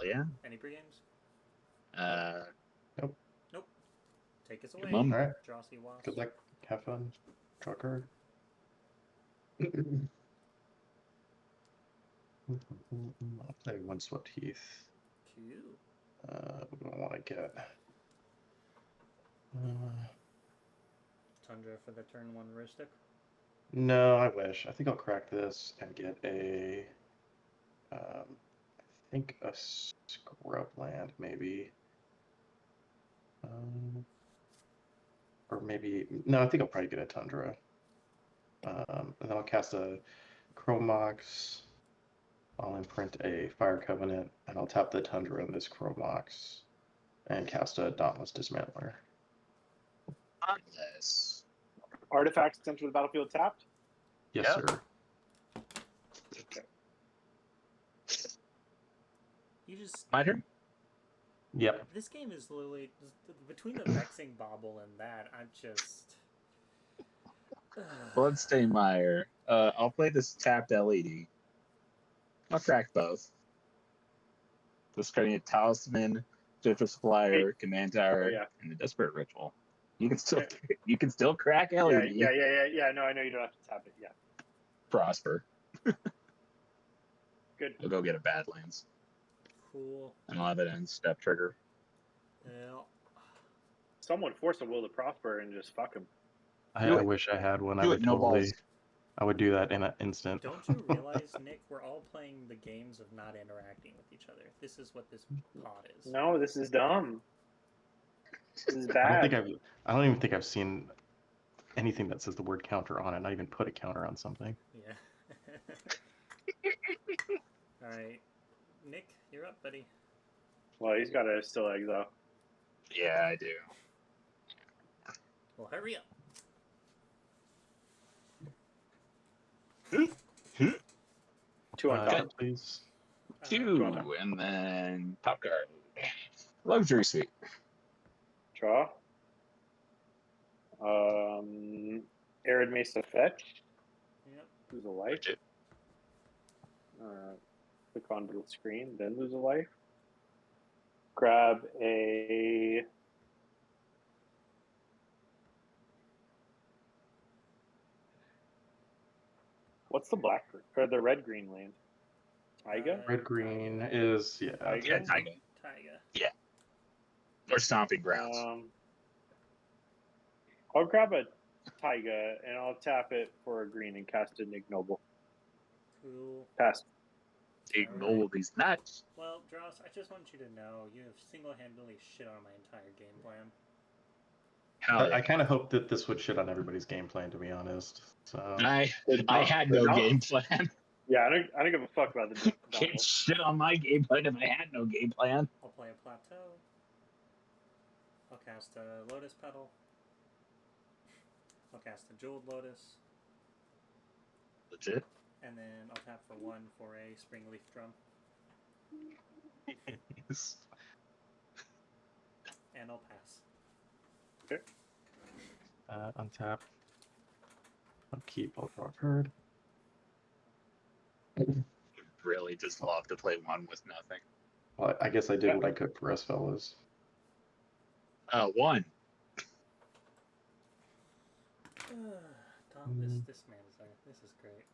yeah. Any pre-games? Nope. Nope. Take us away. All right. Drossy Wasp. Good luck. Have fun. Draw a card. I'll play one Swept Heath. Cute. What do I want to get? Tundra for the turn 1 Ristic. No, I wish. I think I'll crack this and get a. I think a Scrubland maybe. Or maybe no. I think I'll probably get a Tundra. And then I'll cast a Mox. I'll imprint a Fire Covenant, and I'll tap the Tundra in this Mox, and cast a Dauntless Dismantler. Yes. Artifacts enter the battlefield tapped? Yes, Yep. sir. Okay. You just... My turn? Yep. This game is literally... Between the Vexing Bauble and that, I'm just... Bloodstainmire. I'll play this tapped LED. I'll crack both. Discarding a Talisman, Citrus Flyer, Command Tower, and the Desperate Ritual. You can still crack LED. Yeah. No, I know you don't have to tap it. Yeah. Prosper. Good. We'll go get a Badlands. Cool. And I'll have it end step trigger. Yeah. Someone force a Will to Prosper and just fuck him. I wish I had one. I would do that in an instant. Don't you realize, Nick, we're all playing the games of not interacting with each other. This is what this pod is. No, this is dumb. This is bad. I don't even think I've seen anything that says the word counter on it. Not even put a counter on something. Yeah. All right, Nick, you're up, buddy. Well, he's got to still exile. Yeah, I do. Well, hurry up. Two on top, please. Two, and then top card. Luxury Suite. Draw. Arid Mesa fetch. Yep. Lose a life. Click on the screen, then lose a life. Grab a. What's the black or the red green land? Taiga? Red green is Taiga? Yeah, Taiga. Yeah. Or Stomping Grounds. I'll grab a Taiga and I'll tap it for a green and cast an Ignoble. Cool. Pass. Ignore these nuts. Well, Dross, I just want you to know you have single-handedly shit on my entire game plan. I kind of hoped that this would shit on everybody's game plan, to be honest. So I had no game plan. Yeah, I don't give a fuck about the Can't shit on my game plan if I had no game plan. I'll play a Plateau. I'll cast a Lotus Petal. I'll cast a Jeweled Lotus. Legit. And then I'll tap for 1 for a Springleaf Drum. And I'll pass. Okay. Untap. I'll keep. I'll draw a card. Really just love to play one with nothing. Well, I guess I did what I could for us fellas. One. This man is like, this is great.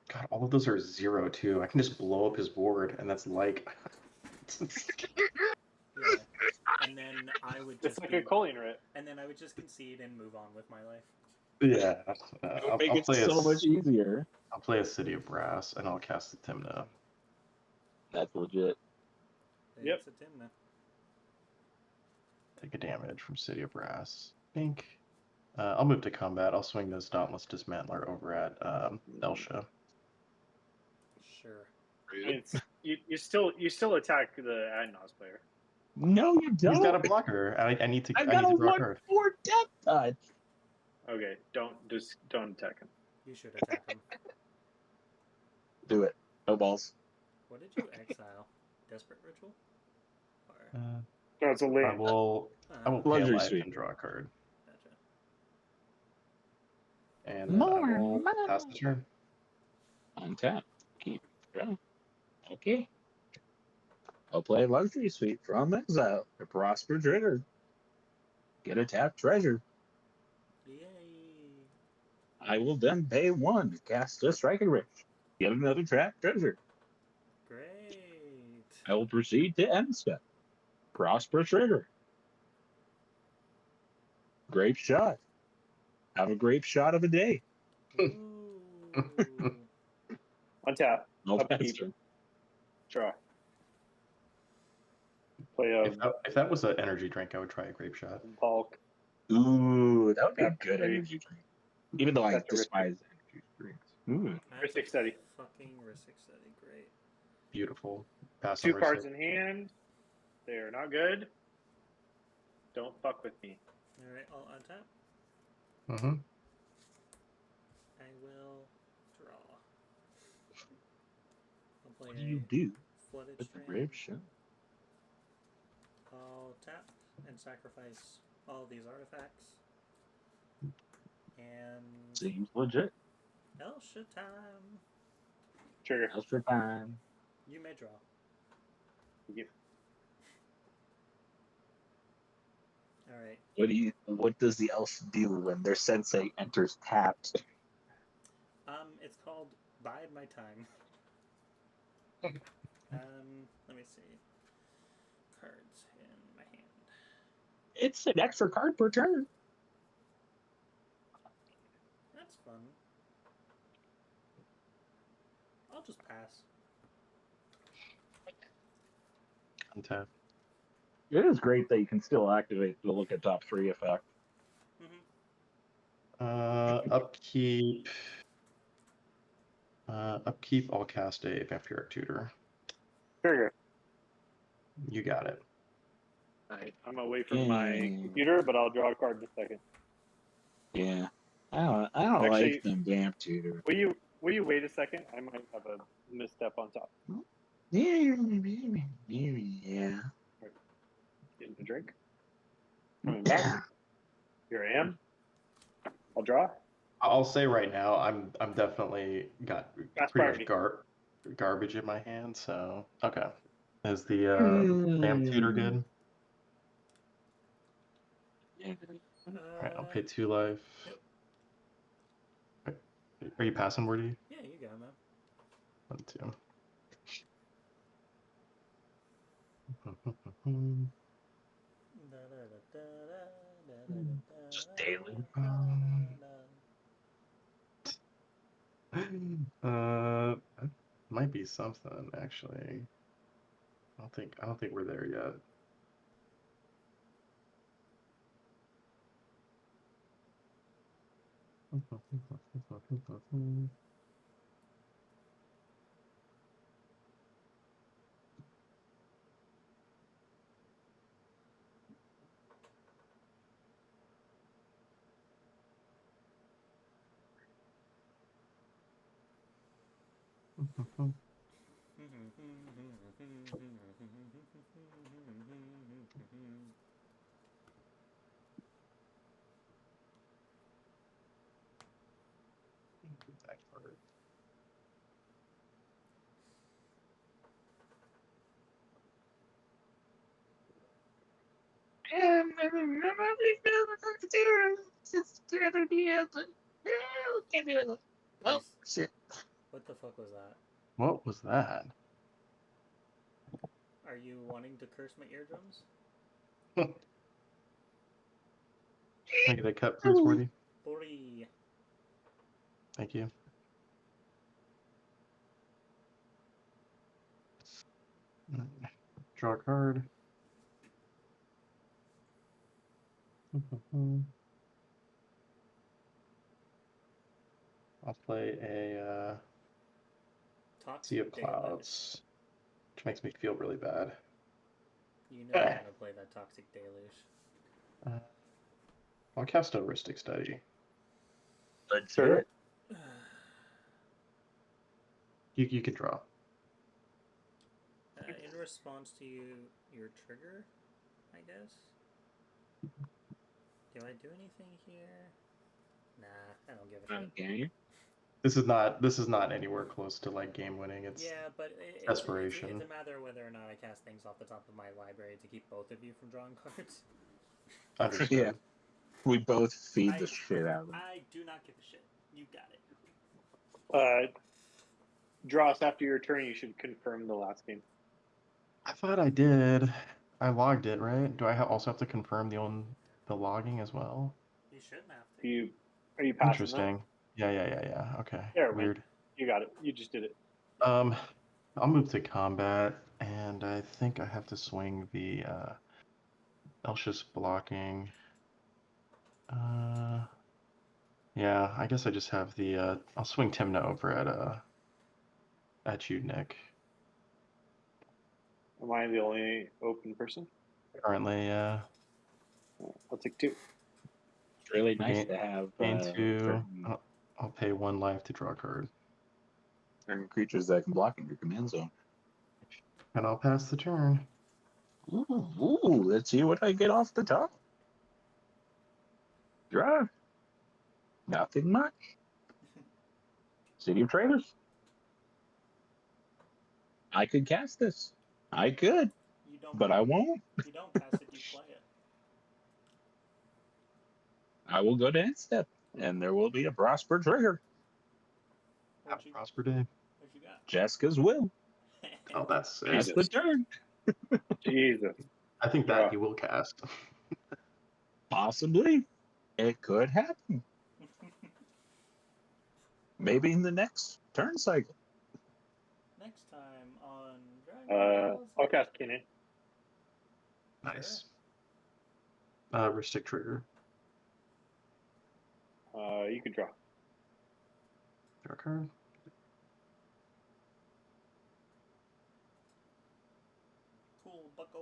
God, all of those are 0-2. I can just blow up his board, and that's like. Yeah. And then I would just. It's like a Colleen Writ. And then I would just concede and move on with my life. Yeah. It'll make it so much easier. I'll play a City of Brass, and I'll cast the Tymna. That's legit. Yep. It's a Tymna. Take a damage from City of Brass. Pink. I'll move to combat. I'll swing this Dauntless Dismantler over at Elsha. Sure. It's, you still attack the Adnos player. No, you don't. He's got a blocker. I need to. I've I got need a to draw a card. 1/4 depth touch. Okay, don't attack him. You should attack him. Do it. No balls. What did you exile? Desperate Ritual? Or... No, it's a land. I will pay a Luxury life Suite. and draw a card. Gotcha. And then I will pass the turn. Untap. Keep draw. Okay. I'll play Luxury Suite from Exile. A Prosper trigger. Get a tap treasure. Yay! I will then pay 1 to cast a Striking Rich. Get another trap treasure. Great. I will proceed to end step. Prosper trigger. Grape shot. Have a grape shot of a day. Ooh. Untap. No Upkeep. faster. Draw. Play a If that was an energy drink, I would try a grape shot. bulk. Ooh, that would be a After good 3. energy drink. Even though I That's a risk. despise energy drinks. Ooh. That's Ristic a Study. Fucking Ristic Study. Great. Beautiful. Pass on 2 cards Ristic. in hand. They are not good. Don't fuck with me. Alright, I'll untap. Mm-hmm. I will draw. I'll play What do you do Flooded with the Strand. grape shot? I'll tap and sacrifice all these artifacts. And Seems legit. Elsha time. Trigger. Extra time. You may draw. Yep. Alright. What does the elf do when their sensei enters tapped? It's called Bide My Time. Let me see. Cards in my hand. It's an extra card per turn. That's fun. I'll just pass. Untap. It is great that you can still activate the look at top 3 effect. Upkeep. Upkeep, I'll cast a Vampiric Tutor. Trigger. You got it. Alright. I'm away from my computer, but I'll draw a card in a second. Yeah. I don't Actually- like them vamp tutor. Will you wait a second? I might have a misstep on top. Yeah. Getting a drink. Coming back. Here I am. I'll draw. I'll say right now, I'm definitely got Fast pretty priority. much garbage in my hand. So okay, is the Vamp Tutor good? All right, I'll pay 2 life. Yep. Are you passing, Wordy? Yeah, you got it, man. 1, 2. Just daily. That might be something actually. I don't think we're there yet. That card. Oh, shit. What the fuck was that? What was that? Are you wanting to curse my eardrums? Can I get a cut, please, Morty? 3. Thank you. Draw a card. I'll play a Sea of Toxic Deluge. Clouds, which makes me feel really bad. You know I'm gonna play that Toxic Deluge. I'll cast a Ristic Study. Legit. You can draw. In response to your trigger, I guess. Do I do anything here? Nah, I don't give a shit. Okay. This is not anywhere close to like game winning. It's Yeah, but it's desperation. a matter of whether or not I cast things off the top of my library to keep both of you from drawing cards. Understood. Yeah. We both feed the shit out of them. I do not give a shit. You got it. Dross, after your turn, you should confirm the last game. I thought I did. I logged it, right? Do I also have to confirm the logging as well? You shouldn't have to. Are you passing Interesting. Yeah. Okay. There, Weird. You got it. You just did it. I'll move to combat, and I think I have to swing the Elsha's blocking. Yeah, I guess I just have the I'll swing Tymna over at you, Nick. Am I the only open person? Currently, I'll take 2. It's really nice to have gain 2. certain I'll pay 1 life to draw a card. creatures that can block in your command zone. And I'll pass the turn. Ooh, let's see what I get off the top. Draw. Nothing much. City of Traders. I could cast this. I could, You don't. but I won't. You don't cast it. You play it. I will go to end step, and there will be a Prosper trigger. What you Prosper day. What you got? Jessica's will. Oh, that's That's the turn. Jesus. I think that he will cast. Possibly. It could happen. Maybe in the next turn cycle. Next time on Dragon Balls. I'll cast Kinnan. Nice. Ristic trigger. You can draw. Draw a card. Cool, bucko.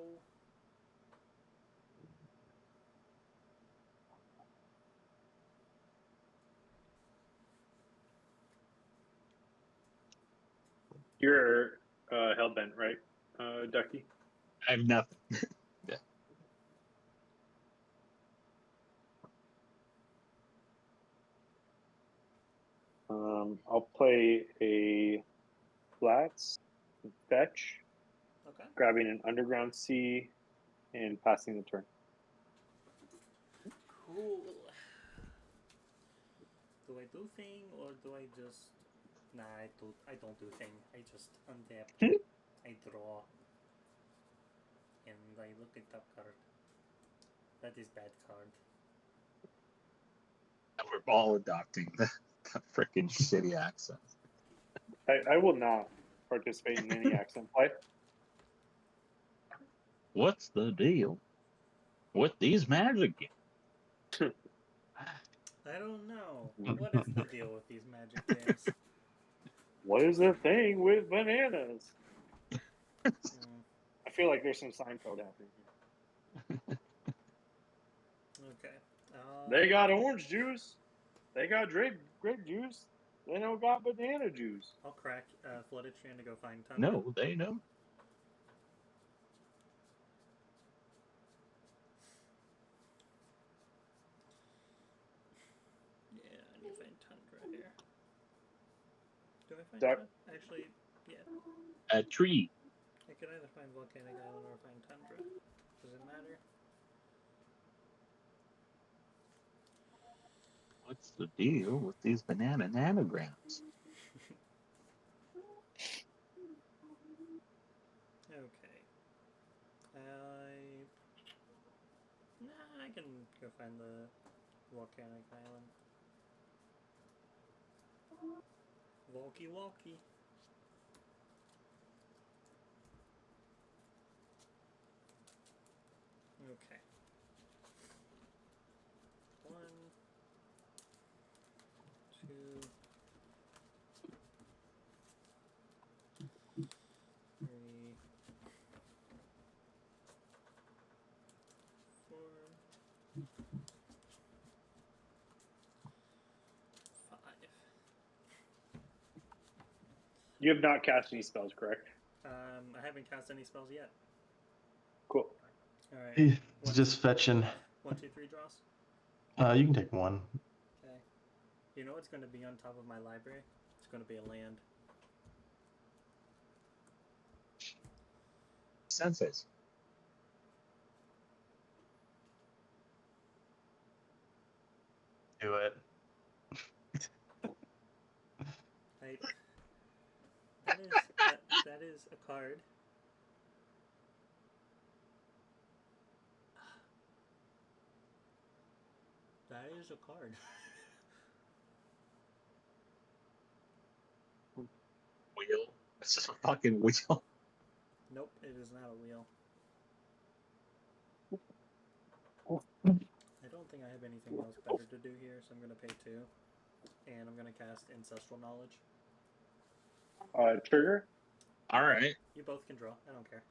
You're hellbent, right, Ducky? I have nothing. I'll play a flats, fetch, Okay. grabbing an underground sea, and passing the turn. Cool. Do I do thing or do I just? Nah, I don't do thing. I just untap. I draw. And I look at top card. That is bad card. We're all adopting the freaking shitty accents. I will not participate in any accent play. What's the deal with these magic games? I don't know. What is the deal with these magic games? What is the thing with bananas? I feel like there's some Seinfeld happening here. Okay. They got orange juice. They got grape juice. They don't got banana juice. I'll crack Flooded Strand to go find Tundra. No, they don't. Yeah, I need to find Tundra here. Do I find Duck. Tundra? Actually, yeah. A tree. I could either find Volcanic Island or find Tundra. Does it matter? What's the deal with these banana nanograms? Okay. I can go find the Volcanic Island. Walkie. Okay. 1, 2, 3, 4, 5. You have not cast any spells, correct? I haven't cast any spells yet. Cool. All right. He's just fetching. 1, 2, 3 draws. You can take 1. Okay. You know what's going to be on top of my library? It's going to be a land. Senses. Do it. Right? That is a card. That is a card. Wheel. It's just a fucking wheel. Nope, it is not a wheel. I don't think I have anything else better to do here, so I'm going to pay 2. And I'm going to cast Ancestral Knowledge. Trigger. All right. You both can draw. I don't care.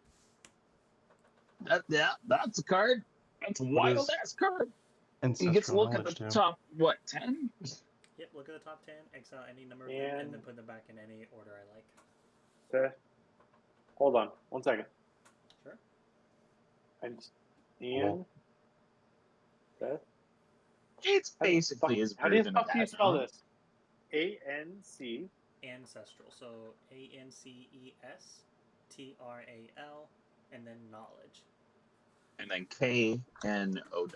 That's a card. That's a wild ass card. You get to look at the top, what, 10? Yep, look at the top 10, exile any number of them, and then put them back in any order I like. Okay. Hold on. 1 second. Sure. It's basically as How do you version spell this? A-N-C. Ancestral. So ANCESTRAL, and then knowledge. And then KNOW.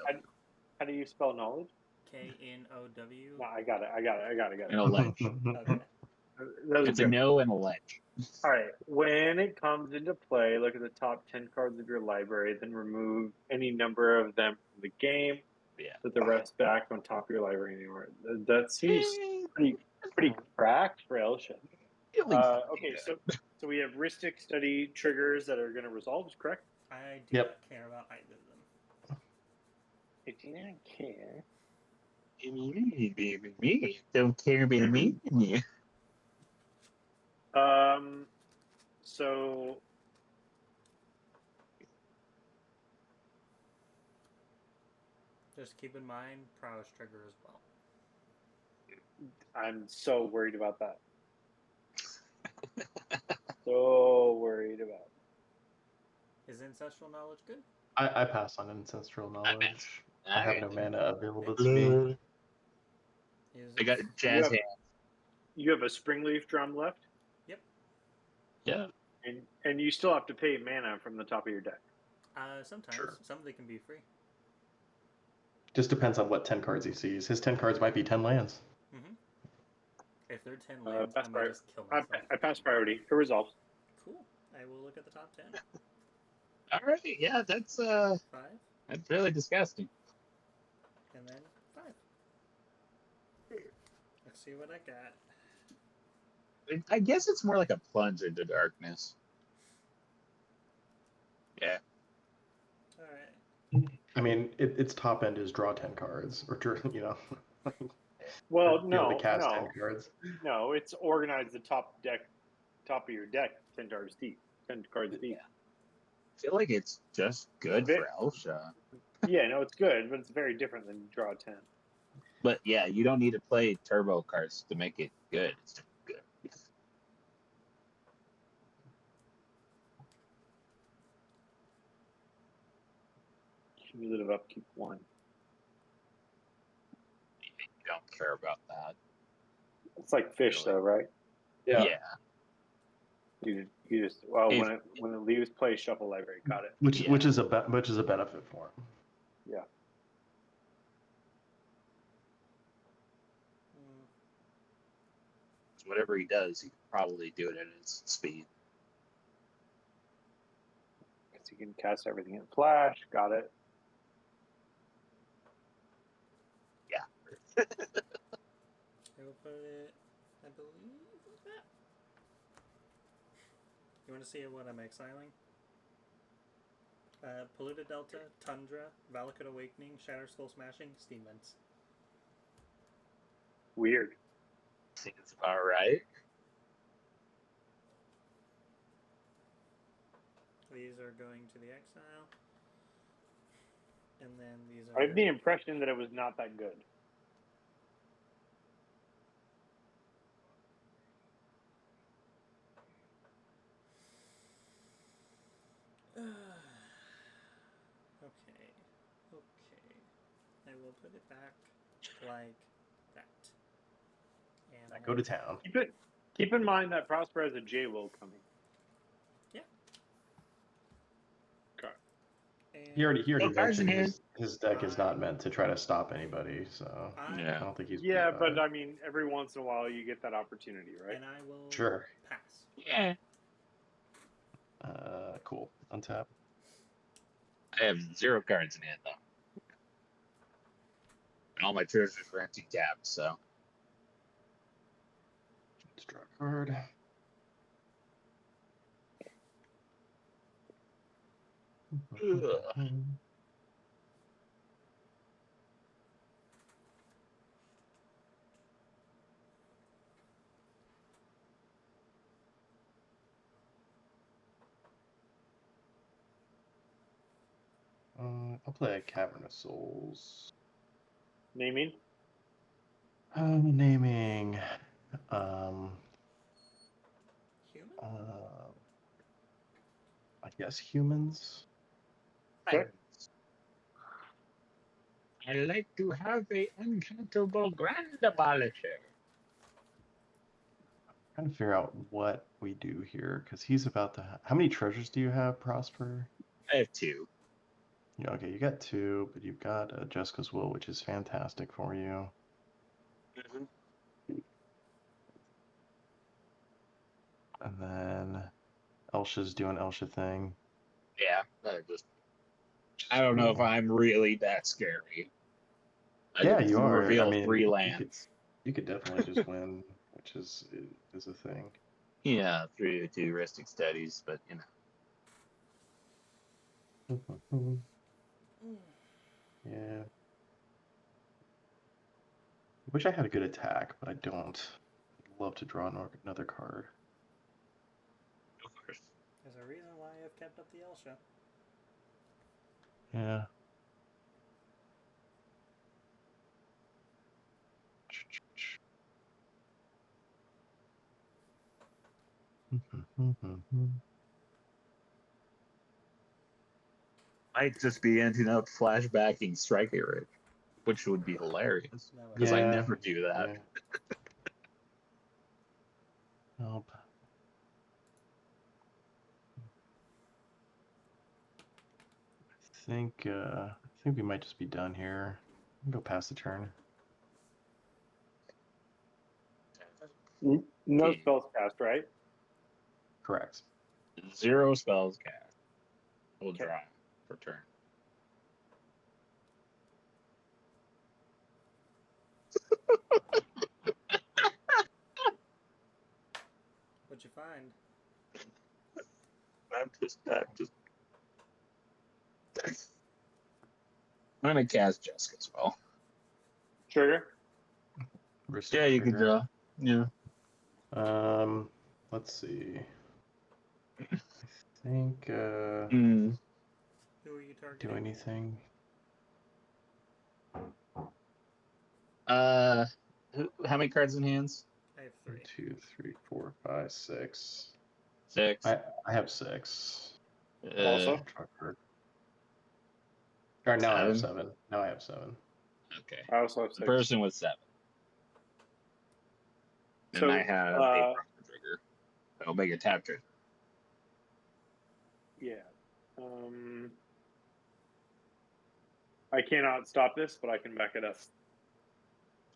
How do you spell knowledge? KNOW. No, I got it. And a ledge. Okay. It's a no and a ledge. All right. When it comes into play, look at the top 10 cards of your library, then remove any number of them from the game. Yeah. Put the rest back on top of your library anywhere. That seems pretty cracked for Elsha. Okay, so we have Ristic Study triggers that are going to resolve, correct? I do not care about either of them. I do not care. Me. Don't care about me. So just keep in mind prowess trigger as well. I'm so worried about that. So worried about it. Is Ancestral Knowledge good? I pass on Ancestral Knowledge. I have no mana available to me. I got Jazz Hands. You have a Springleaf Drum left? Yep. Yeah. And you still have to pay mana from the top of your deck. Sometimes. Sure. Some of they can be free. Just depends on what 10 cards he sees. His 10 cards might be 10 lands. Mm-hmm. If they're 10 lands, I might just kill I myself. pass priority. It resolves. Cool. I will look at the top 10. All right. Yeah, that's 5. That's really disgusting. And then 5. Let's see what I got. I guess it's more like a plunge into darkness. Yeah. All right. I mean, its top end is draw 10 cards, or Well, be able to cast 10 cards. No, it's organize the top of your deck 10 cards deep. 10 cards deep. I feel like it's just good for Elsha. Yeah, no, it's good, but it's very different than draw 10. But yeah, you don't need to play turbo cards to make it good. It's just good. Cumulative upkeep 1. You don't care about that. It's like fish, though, right? Yeah. You just when it leaves play, shuffle library. Got it. Which is a benefit for him. Yeah. Whatever he does, he can probably do it at his speed. Because you can cast everything in flash. Got it. Yeah. I will put it, I believe, like that. You want to see what I'm exiling? Polluted Delta, Tundra, Valakut Awakening, Shatterskull Smashing, Steam Vents. Weird. Seems about right. These are going to the exile. And then these are... I have the impression that it was not that good. Okay. I will put it back like that. I go to town. Keep in mind that Prosper has a J-Will coming. Yeah. Okay. He already Well, mentioned Tarzan his deck is not meant to try to stop anybody, so I Yeah. don't think he's. Yeah, but I mean, every once in a while you get that opportunity, right? And I will Sure. pass. Yeah. Cool. Untap. I have 0 cards in hand, though. And all my treasures were empty tapped, so. Let's draw a card. I'll play a Cavern of Souls. Naming? Naming. Human? I guess humans. Okay. I like to have a uncountable grand abolisher. Trying to figure out what we do here because he's about to. How many treasures do you have, Prosper? I have 2. Yeah, okay, you got 2, but you've got Jessica's Will, which is fantastic for you. And then Elsha's doing Elsha thing. Yeah, I don't know if I'm really that scary. Yeah, you are. Reveal I mean, 3 lands. you could definitely just win, which is a thing. Yeah, 3 to 2 Ristic Studies, but you know. Yeah. I wish I had a good attack, but I don't. I'd love to draw another card. Of course. There's a reason why I've kept up the Elsha. Yeah. Might just be ending up flashbacking Striker Ridge, which would be hilarious. Because I never do that. Yeah. Nope. I think we might just be done here. Go past the turn. No spells cast, right? Correct. 0 spells cast. We'll Okay. draw for turn. What'd you find? I'm gonna cast Jessica as well. Trigger? Yeah, you can draw. Yeah. Let's see. I think Who are you targeting? do anything. How many cards in hands? I have 3. 1, 2, 3, 4, 5, 6. 6. I have 6. Also? Or now I have 7. 7. Okay. I also have The 6. person with 7. And I have a proper trigger. I'll make a tap trigger. Yeah. I cannot stop this, but I can back it up.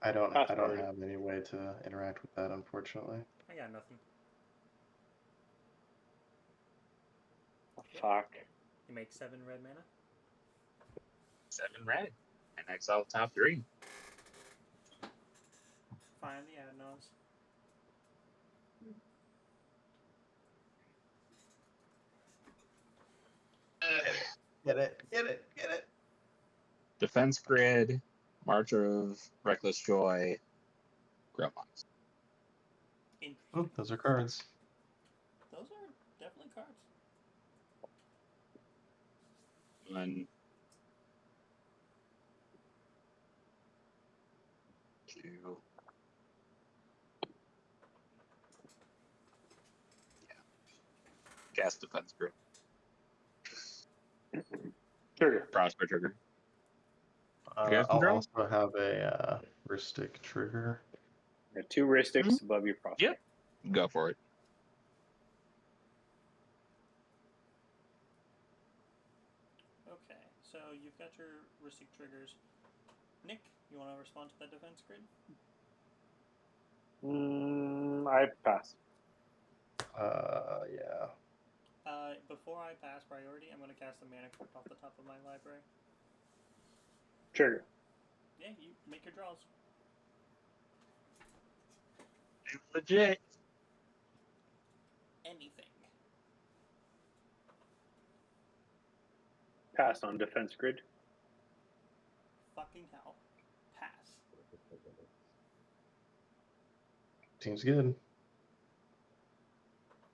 I don't Pass already. have any way to interact with that, unfortunately. I got nothing. Oh, fuck. You make 7 red mana? 7 red. And exile top 3. Find the add-ons. Get it. Defense Grid, March of Reckless Joy, Grillbox. Oh, those are cards. Those are definitely cards. 1, 2. Yeah. Cast Defense Grid. Trigger. Prosper trigger. I'll also have a Ristic trigger. Yeah, 2 Ristics above your prospect. Yep. Go for it. Okay, so you've got your Ristic triggers. Nick, you want to respond to that defense grid? I pass. Yeah. Before I pass priority, I'm going to cast a mana crypt off the top of my library. Trigger. Yeah, you make your draws. Legit. Anything. Pass on defense grid. Fucking hell. Pass. Seems good.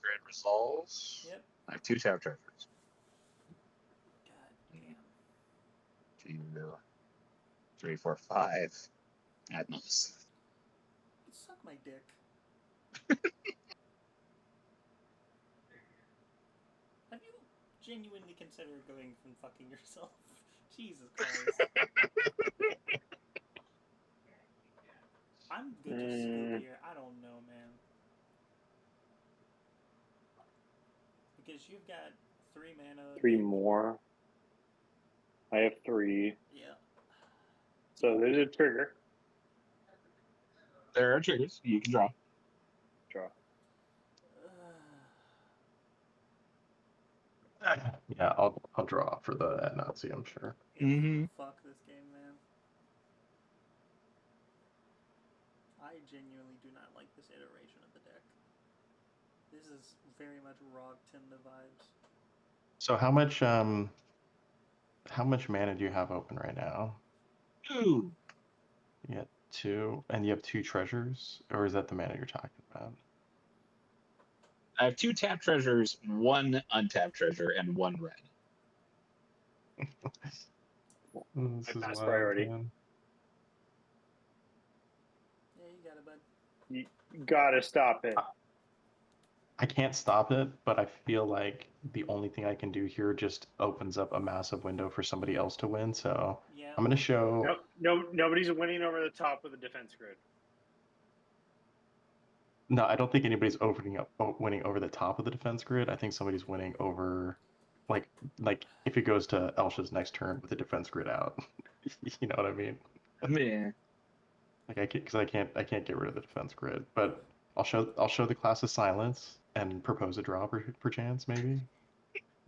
Grid resolves. Yep. I have 2 tap treasures. God damn. 2, 3, 4, 5. Adnos. Suck my dick. Have you genuinely considered going and fucking yourself? Jesus Christ. I'm good to scoop here. I don't know, man. Because you've got 3 mana. 3 more. I have 3. Yeah. So there's a trigger. There are triggers. You can draw. Draw. Yeah, I'll draw for the ad nauseam, sure. Fuck this game, man. I genuinely do not like this iteration of the deck. This is very much raw Tymna vibes. So how much mana do you have open right now? 2. You got 2, and you have 2 treasures, or is that the mana you're talking about? I have 2 tap treasures, 1 untapped treasure, and 1 red. This I is pass wild, priority. man. Yeah, you got it, bud. You gotta stop it. I can't stop it, but I feel like the only thing I can do here just opens up a massive window for somebody else to win. So Yeah. I'm gonna show. Nobody's winning over the top of the defense grid. No, I don't think anybody's winning over the top of the defense grid. I think somebody's winning over, like if it goes to Elsha's next turn with the defense grid out. You know what I mean? Yeah. Like I can't get rid of the defense grid, but I'll show the class of silence and propose a draw per chance maybe.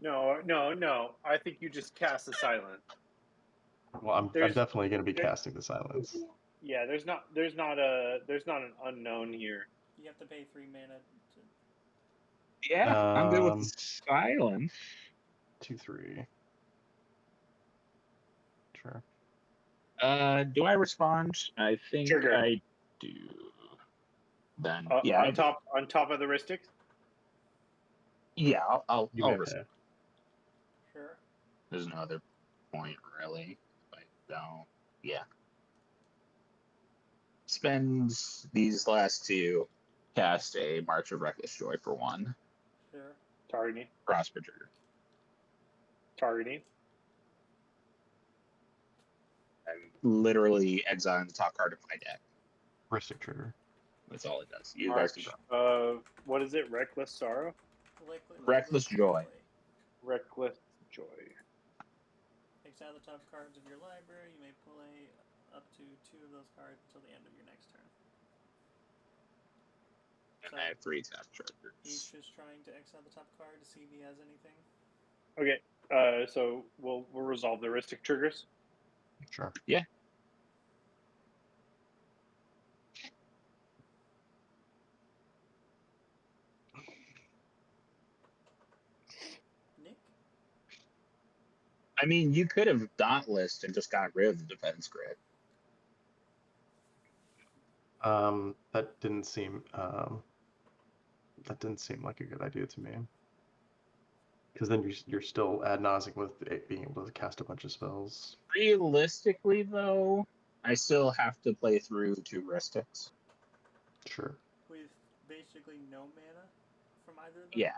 No. I think you just cast the silence. Well, I'm definitely going to be casting the silence. Yeah, there's not an unknown here. You have to pay 3 mana to... Yeah, I'm good with silence. 2/3. Sure. Do I respond? I think Trigger. I do. Then yeah, on top of the Ristics. Yeah, I'll You may respond. Sure. There's no other point really. If I don't. Yeah. Spend these last 2. Cast a March of Reckless Joy for 1. Sure. Targeting. Prosper trigger. Targeting. I'm literally exiling the top card of my deck. Ristic trigger. That's all it does. You guys can March draw. of what is it? Reckless sorrow. Reckless Joy. Reckless joy. Exile the top cards of your library. You may play up to 2 of those cards until the end of your next turn. And I have 3 tap triggers. He's just trying to exile the top card to see if he has anything. Okay. So we'll resolve the Ristic triggers. Sure. Yeah. Nick? I mean, you could have Dauntless and just got rid of the defense grid. That didn't seem like a good idea to me. Because then you're still ad nauseam with being able to cast a bunch of spells. Realistically, though, I still have to play through 2 Ristics. Sure. With basically no mana from either of them? Yeah.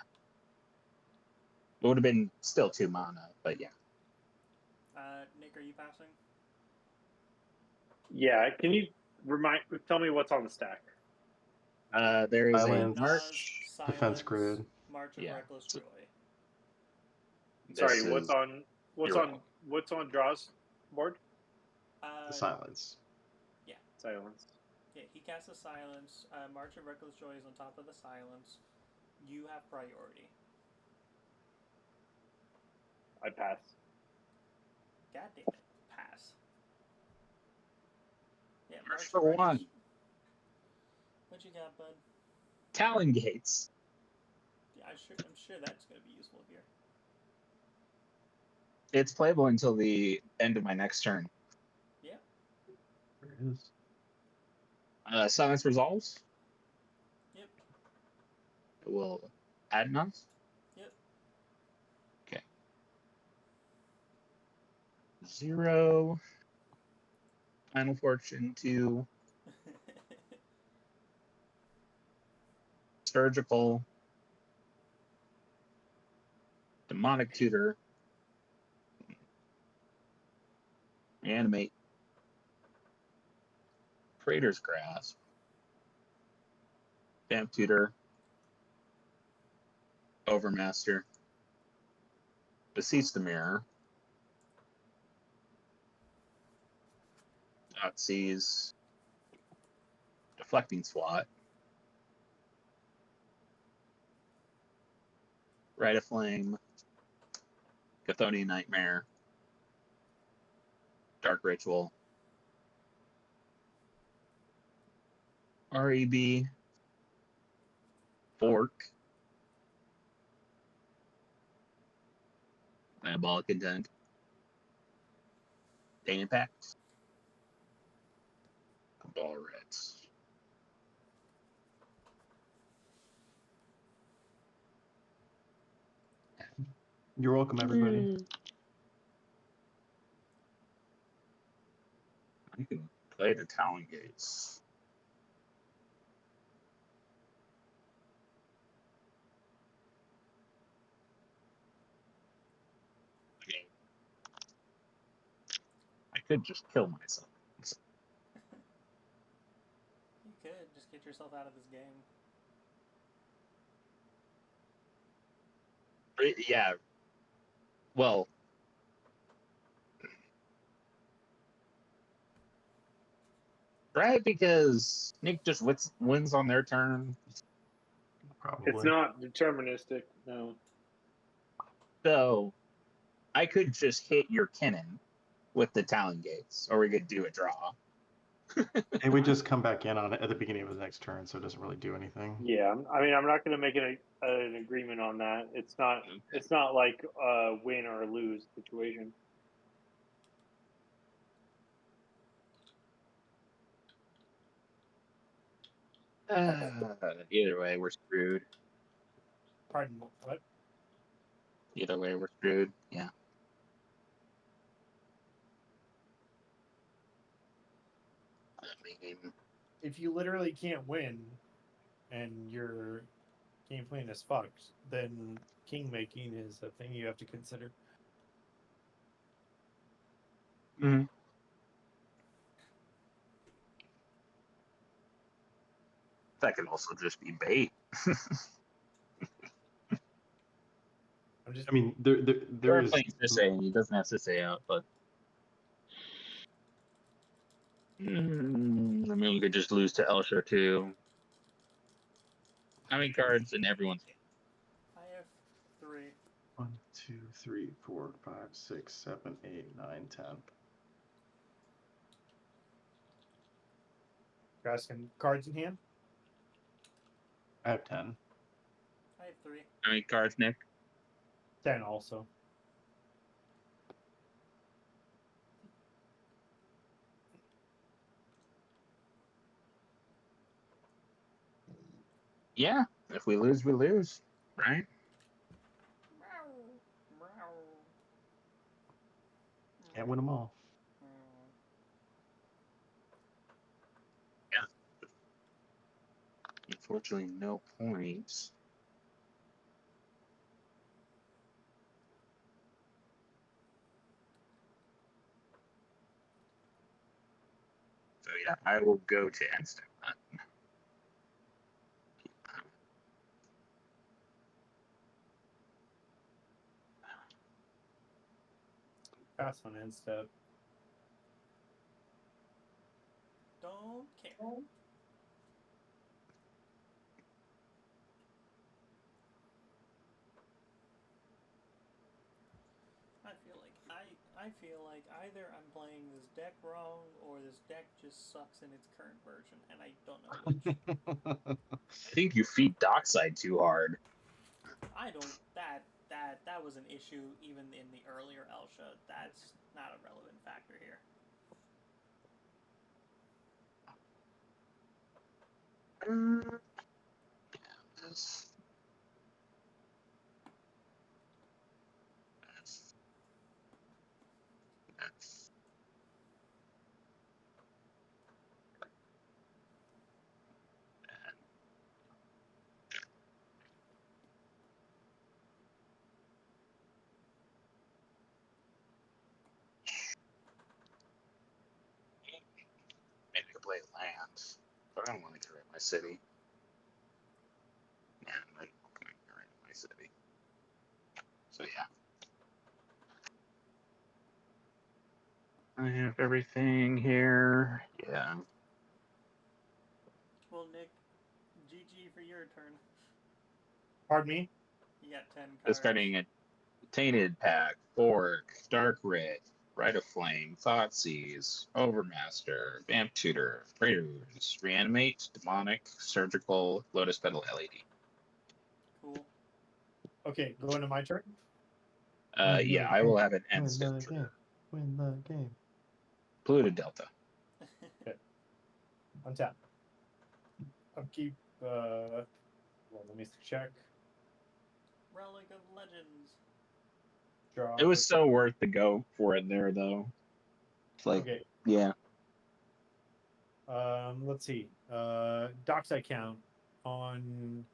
It would have been still 2 mana, but yeah. Nick, are you passing? Yeah. Can you tell me what's on the stack? There is a Silence. march. Defense grid. March of Yeah. Reckless Joy. Sorry, This what's is on Draw's board? The silence. Silence. Yeah, he casts a silence. March of Reckless Joy is on top of the silence. You have priority. I pass. God damn it. Pass. Yeah, March March for of Reckless... one. What you got, bud? Talon Gates. Yeah, I'm sure that's going to be useful here. It's playable until the end of my next turn. Yeah. There it is. Silence resolves. Yep. It will add none. Yep. Okay. 0. Final Fortune 2. Surgical. Demonic Tutor. Animate. Praetor's Grasp. Vamp Tutor. Overmaster. Beseech the Mirror. Seize. Deflecting Swat. Rite of Flame. Chthonian Nightmare. Dark Ritual. REB. Fork. Diabolic Intent. Day Impact. Cabal Reds. You're welcome, everybody. I can play the Talon Gates. I could just kill myself. You could. Just get yourself out of this game. Yeah. Well, right, because Nick just wins on their turn. Probably. It's not deterministic, no. So I could just hit your Kinnan with the Talon Gates, or we could do a draw. It would just come back in on it at the beginning of his next turn, so it doesn't really do anything. Yeah, I mean, I'm not going to make an agreement on that. It's not like a win or a lose situation. Either way, we're screwed. Pardon, what? Either way, we're screwed. Yeah. I mean, If you literally can't win and your game plan is fucked, then king making is a thing you have to consider. mm-hmm. That could also just be bait. I mean, there We're is. playing Sisay, and he doesn't have Sisay out, but I mean, we could just lose to Elsha too. How many cards in everyone's hand? I have 3. 1, 2, 3, 4, 5, 6, 7, 8, 9, 10. You're asking cards in hand? I have 10. I have 3. How many cards, Nick? 10 also. Yeah, if we lose, we lose, right? Can't win them all. Yeah. Unfortunately, no points. So yeah, I will go to instant. pass on end step. Don't care. I feel like either I'm playing this deck wrong or this deck just sucks in its current version, and I don't know which. I think you feed Dockside too hard. I don't. That was an issue even in the earlier Elsha. That's not a relevant factor here. Maybe I could play lands, but I don't want to get rid of my city. Yeah, I don't want to get rid of my city. So yeah. I have everything here. Yeah. Well, Nick, GG for your turn. Pardon me? You got 10 cards. Discarding a Tainted Pack, Fork, Dark Rit, Rite of Flame, Thoughtseize, Overmaster, Vamp Tutor, Raiders, Reanimate, Demonic, Surgical, Lotus Petal LED. Cool. Okay, going to my turn. Yeah, I will have an end Win step the game. trigger. Win the game. Polluted Delta. Okay. Untap. Upkeep. Well, let me check. Relic of Legends. Draw. It was so worth the go for it there, though. It's like, Okay. yeah. Let's see. Dockside count on.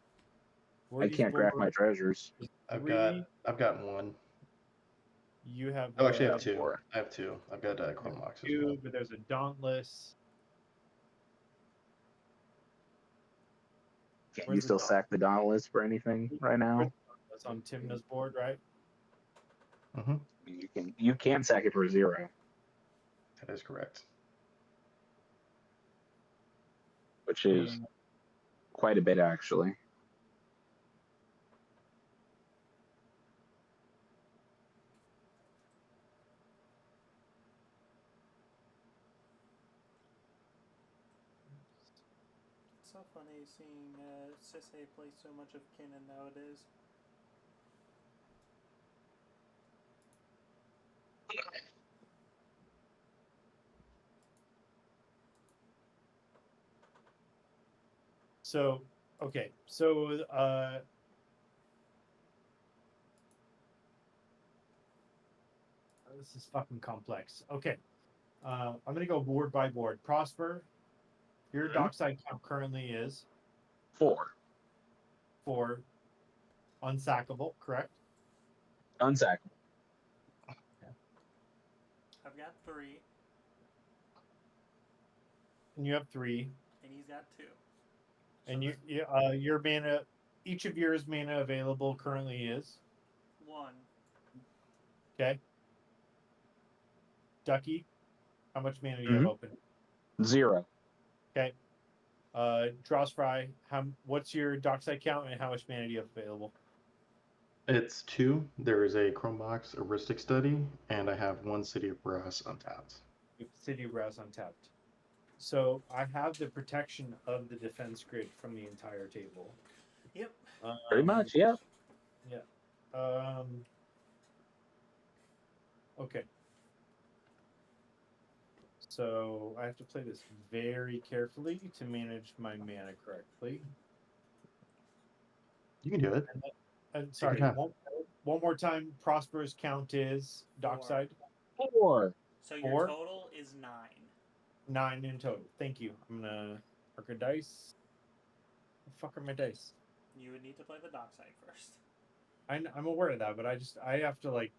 I can't craft my treasures. I've got one. You have. Oh, actually, I have two. Four. I have two. I've got Chrome Mox as two, well. but there's a Dauntless. Can Where's you the still dog? sack the Dauntless for anything right now? That's on Tymna's board, right? Mm-hmm. You can sack it for 0, That is correct. which is quite a bit actually. It's so funny seeing Sisay play so much of Kinnan nowadays. So, okay. So, this is fucking complex. Okay. I'm going to go board by board. Prosper, your dockside count currently is 4. 4 unsackable, correct? Unsackable. I've got 3. And you have 3. And he's got 2. And your mana, each of yours mana available currently is 1. Okay. Ducky, how much mana do you have open? 0. Okay. Drossfry, what's your dockside count and how much mana do you have available? It's 2. There is a Chrome Mox heuristic study, and I have 1 City of Brass untapped. City of Brass untapped. So I have the protection of the defense grid from the entire table. Yep. Pretty much, yeah. Yeah. Okay. So I have to play this very carefully to manage my mana correctly. You can do it. Sorry, one more time. Prosper's count is dockside 4. So your 4. total is 9. 9 in total. Thank you. I'm gonna mark a dice. The fuck are my dice? You would need to play the dockside first. I'm aware of that, but I have to like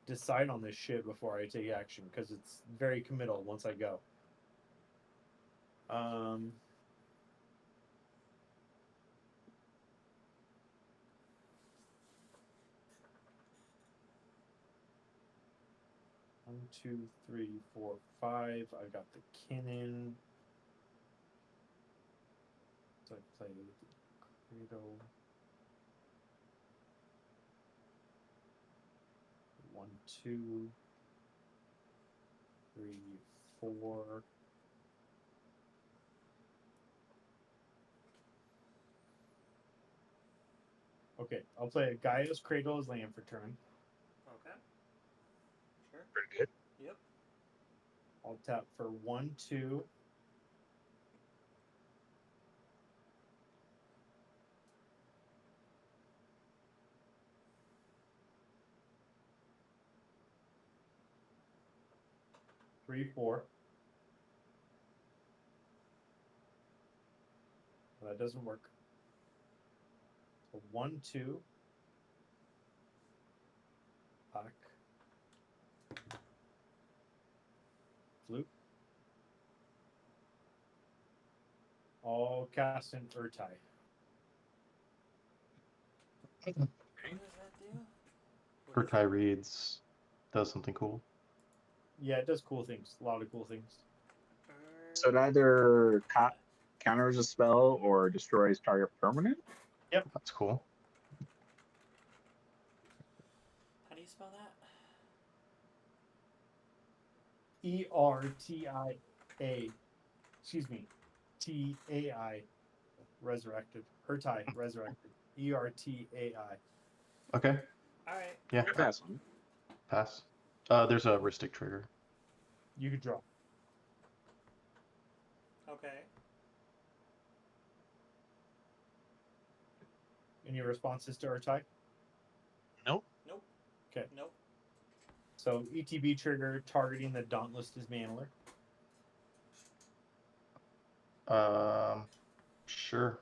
decide on this shit before I take action because it's very committal once I go. 2, 3, 4, 5. I got the Kinnan. So I play Cradle. 1, 2, 3, 4. Okay, I'll play a Gaia's Cradle as land for turn. Okay. Sure. Pretty good. Yep. I'll tap for 1, 2. Three, 4. Well, that doesn't work. So 1, 2. Back. Flute. I'll cast an Urtai. What does that do? What is Urtai reads, does something cool. Yeah, it does cool things. A lot of cool things. So it either counters a spell or destroys target permanent? That's cool. How do you spell that? ERTIA. Excuse me. TAI. Resurrected. Urtai. Resurrected. ERTAI. Okay, All right. yeah, Pass on. pass. There's a Ristic trigger. You could draw. Okay. Any responses to Urtai? Nope. Nope. Okay. Nope. So ETB trigger targeting the Dauntless Dismantler. Sure.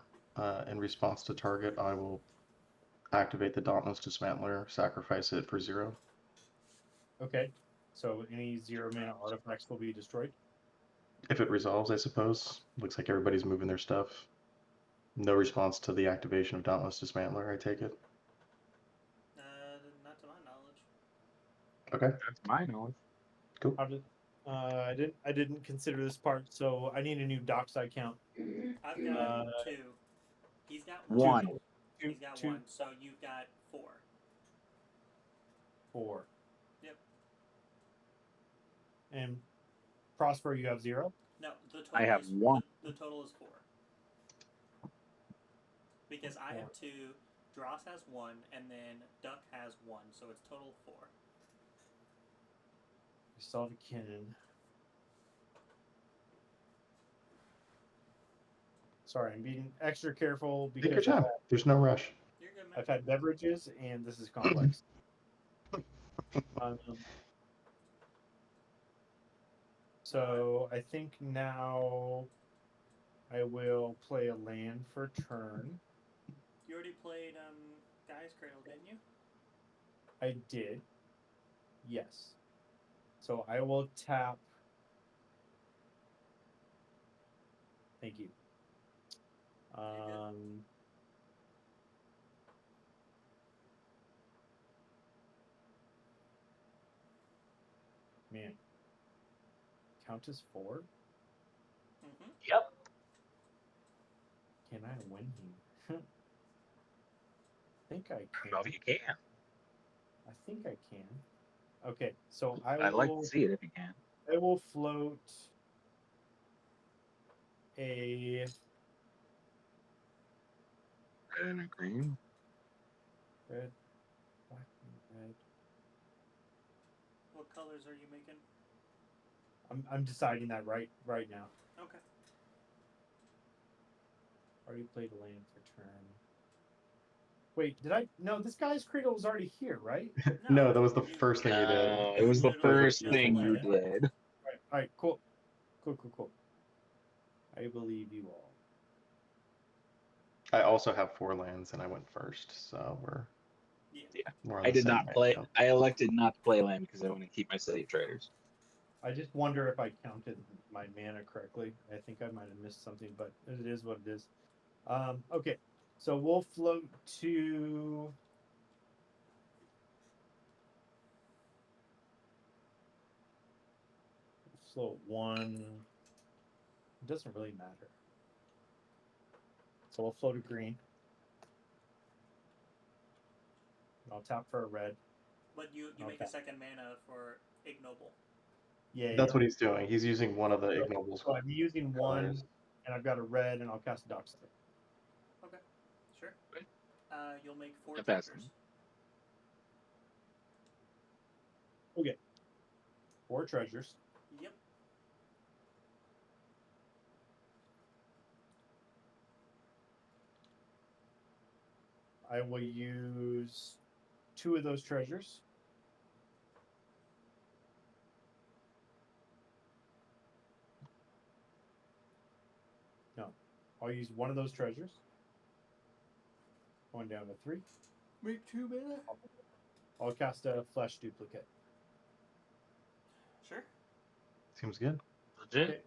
In response to target, I will activate the Dauntless Dismantler, sacrifice it for 0. Okay. So any 0 mana artifacts will be destroyed. If it resolves, I suppose. Looks like everybody's moving their stuff. No response to the activation of Dauntless Dismantler, I take it. Not to my knowledge. Okay, That's my knowledge. cool. How did I didn't consider this part, so I need a new dockside count. I've got 2. He's got 1. Two, He's got two, 1. So you've got 4. 4. Yep. And Prosper, you have 0. No, the total I have is 1. The total is 4. Because I have 2, Dross has 1, and then Duck has 1, so it's total 4. We still have a Kinnan. Sorry, I'm being extra careful Take your because time. There's no rush. You're good, man. I've had beverages and this is complex. So I think now I will play a land for turn. You already played Guy's Cradle, didn't you? I did. Yes. So I will tap. Thank you. Man. Count as 4? Mm-hmm. Yep. Can I win here? I think I I can. don't know if you can. I think I can. Okay, so I I'd like will. to see it if you can. I will float a Red and a green. red, black, and red. What colors are you making? I'm deciding that right now. Okay. Already played a land for turn. Wait, did I? No, this guy's cradle was already here, right? No, that was the first thing you did. It was the Literally first just thing you land. did. All right, cool. Cool. I believe you all. I also have 4 lands, and I went first, so we're on I the did same not page play. now. I elected not to play land because I want to keep my city traders. I just wonder if I counted my mana correctly. I think I might have missed something, but it is what it is. Okay, so we'll float to. float one. It doesn't really matter. So we'll float a green. I'll tap for a red. But you make a second mana for Ignoble. Yeah, That's what he's doing. He's using one of the So, ignobles. so I'm using colors. one, and I've got a red, and I'll cast a Dockside. Okay, sure. You'll make 4 Not fast. treasures. Okay. 4 treasures. Yep. I will use 2 of those treasures. No, I'll use 1 of those treasures. Going down to 3. Make 2 mana. I'll cast a Flesh Duplicate. Sure. Seems good. Legit. Okay.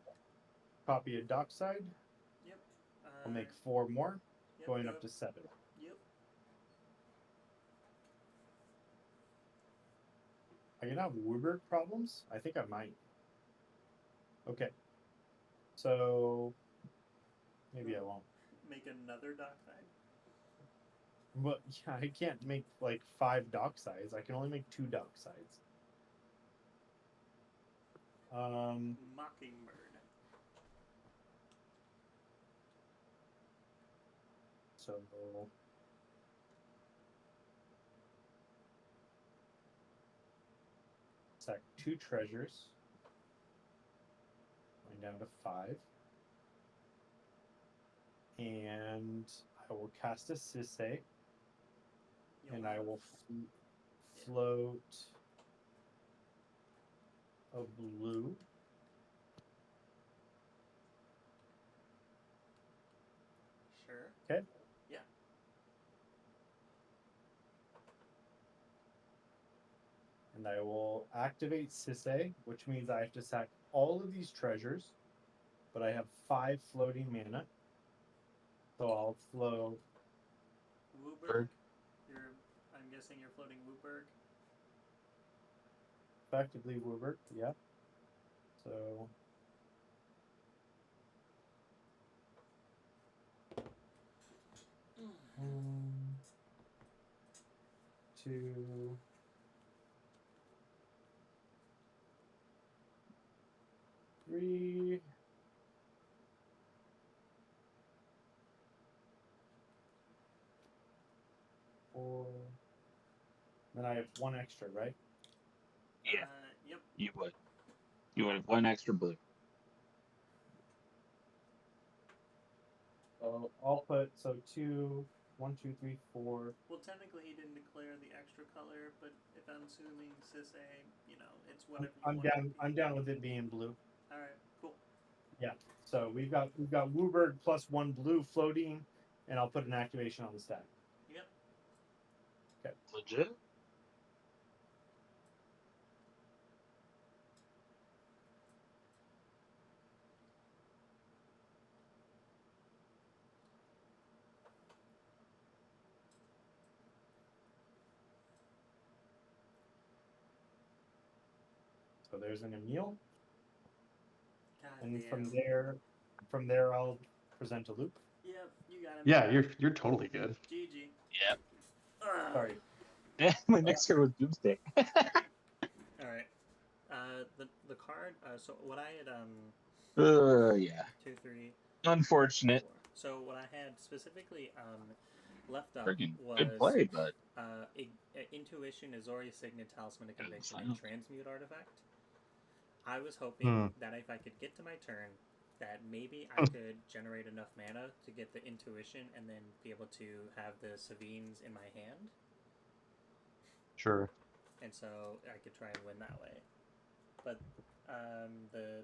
Copy a Dockside. Yep. I'll make 4 more, Yep, going go. up to 7. Yep. Are you gonna have Wooburg problems? I think I might. Okay. So maybe I won't. Make another Dockside. But yeah, I can't make like 5 Docksides. I can only make 2 Docksides. Mockingbird. So sack 2 treasures. Going down to 5. And I will cast a Sisay. And I will float a blue. Sure. Okay. Yeah. And I will activate Sisay, which means I have to sack all of these treasures, but I have 5 floating mana. So I'll float. Wooburg. I'm guessing you're floating Wooburg. Effectively Wooburg, yeah. So 1, 2, 3. 4. Then I have 1 extra, right? Yeah. Yep. You would. You would have 1 extra blue. So I'll put 2, 1, 2, 3, 4. Well, technically he didn't declare the extra color, but if I'm assuming Sisay, it's whatever you want. I'm down with it being blue. All right, cool. Yeah. So we've got Wooburg plus 1 blue floating, and I'll put an activation on the stack. Yep. Okay. Legit. So there's an Emil. God And damn. from there I'll present a loop. Yep, you got him. Yeah, you're totally good. GG. Yep. Sorry. My next card was Doomsday. All right. The card. So what I had Yeah. 2, 3. Unfortunate. 4. So what I had specifically left up Freaking was good play, but Intuition, Azorius, Signet, Talisman, a Conviction, and silent. Transmute artifact. I was hoping that if I could get to my turn, that maybe I could generate enough mana to get the Intuition and then be able to have the Sevinnes in my hand. Sure. And so I could try and win that way. But the